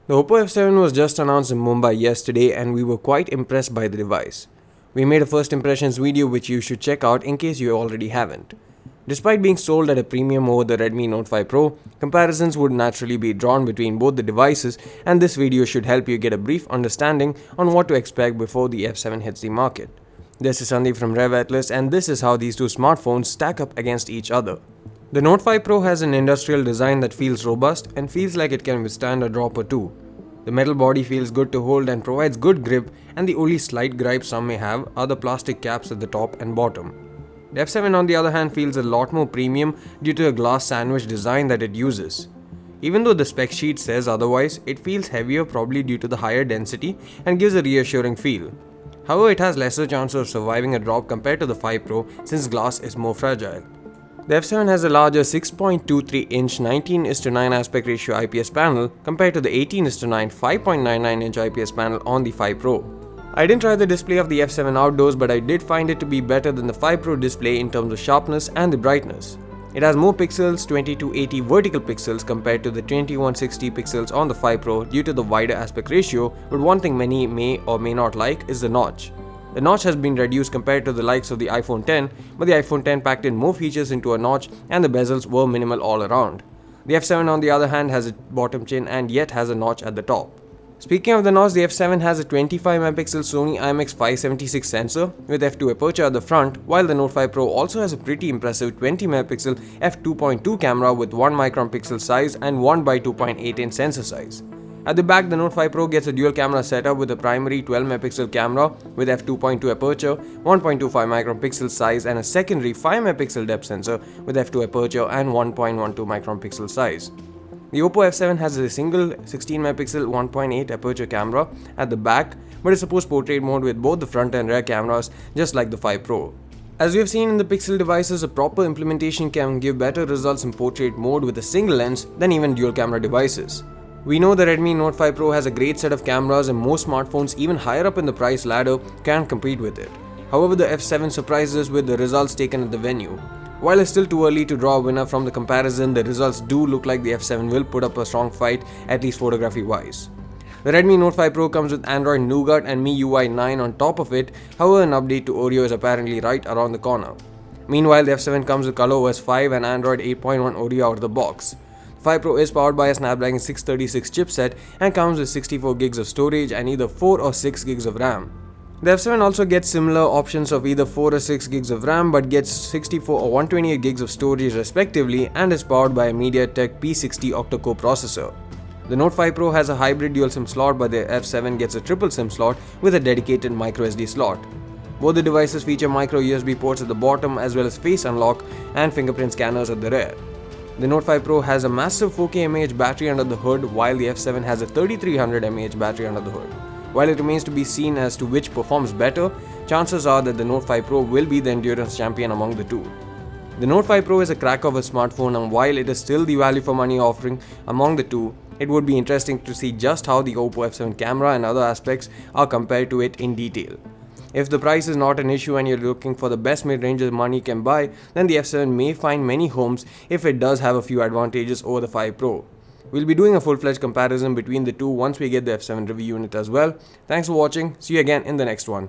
The OPPO F7 was just announced in Mumbai yesterday and we were quite impressed by the device. We made a first impressions video which you should check out in case you already haven't. Despite being sold at a premium over the Redmi Note 5 Pro, comparisons would naturally be drawn between both the devices, and this video should help you get a brief understanding on what to expect before the F7 hits the market. This is Sandeep from RevAtlas, and this is how these two smartphones stack up against each other. The Note 5 Pro has an industrial design that feels robust and feels like it can withstand a drop or two. The metal body feels good to hold and provides good grip, and the only slight gripes some may have are the plastic caps at the top and bottom. The F7 on the other hand feels a lot more premium due to the glass sandwich design that it uses. Even though the spec sheet says otherwise, it feels heavier probably due to the higher density and gives a reassuring feel. However, it has lesser chance of surviving a drop compared to the 5 Pro since glass is more fragile. The F7 has a larger 6.23-inch 19:9 aspect ratio IPS panel compared to the 18:9 5.99-inch IPS panel on the 5 Pro. I didn't try the display of the F7 outdoors, but I did find it to be better than the 5 Pro display in terms of sharpness and the brightness. It has more pixels, 2280 vertical pixels compared to the 2160 pixels on the 5 Pro due to the wider aspect ratio, but one thing many may or may not like is the notch. The notch has been reduced compared to the likes of the iPhone X, but the iPhone X packed in more features into a notch and the bezels were minimal all around. The F7 on the other hand has a bottom chin and yet has a notch at the top. Speaking of the notch, the F7 has a 25MP Sony IMX576 sensor with f2 aperture at the front, while the Note 5 Pro also has a pretty impressive 20MP f2.2 camera with 1 micron pixel size and 1x2.8-inch sensor size. At the back, the Note 5 Pro gets a dual camera setup with a primary 12MP camera with f2.2 aperture, 1.25 micron pixel size and a secondary 5MP depth sensor with f2 aperture and 1.12 micron pixel size. The OPPO F7 has a single 16MP 1.8 aperture camera at the back, but it supports portrait mode with both the front and rear cameras just like the 5 Pro. As we have seen in the Pixel devices, a proper implementation can give better results in portrait mode with a single lens than even dual camera devices. We know the Redmi Note 5 Pro has a great set of cameras and most smartphones even higher up in the price ladder can compete with it. However, the F7 surprises us with the results taken at the venue. While it's still too early to draw a winner from the comparison, the results do look like the F7 will put up a strong fight, at least photography wise. The Redmi Note 5 Pro comes with Android Nougat and MIUI 9 on top of it, however an update to Oreo is apparently right around the corner. Meanwhile, the F7 comes with ColorOS 5 and Android 8.1 Oreo out of the box. 5 Pro is powered by a Snapdragon 636 chipset and comes with 64GB of storage and either 4 or 6GB of RAM. The F7 also gets similar options of either 4 or 6GB of RAM but gets 64 or 128GB of storage respectively and is powered by a MediaTek P60 octa-core processor. The Note 5 Pro has a hybrid dual SIM slot, but the F7 gets a triple SIM slot with a dedicated microSD slot. Both the devices feature micro USB ports at the bottom as well as face unlock and fingerprint scanners at the rear. The Note 5 Pro has a massive 4K mAh battery under the hood, while the F7 has a 3300 mAh battery under the hood. While it remains to be seen as to which performs better, chances are that the Note 5 Pro will be the endurance champion among the two. The Note 5 Pro is a crack of a smartphone, and while it is still the value for money offering among the two, it would be interesting to see just how the OPPO F7 camera and other aspects are compared to it in detail. If the price is not an issue and you're looking for the best mid-range that money can buy, then the F7 may find many homes if it does have a few advantages over the 5 Pro. We'll be doing a full-fledged comparison between the two once we get the F7 review unit as well. Thanks for watching. See you again in the next one.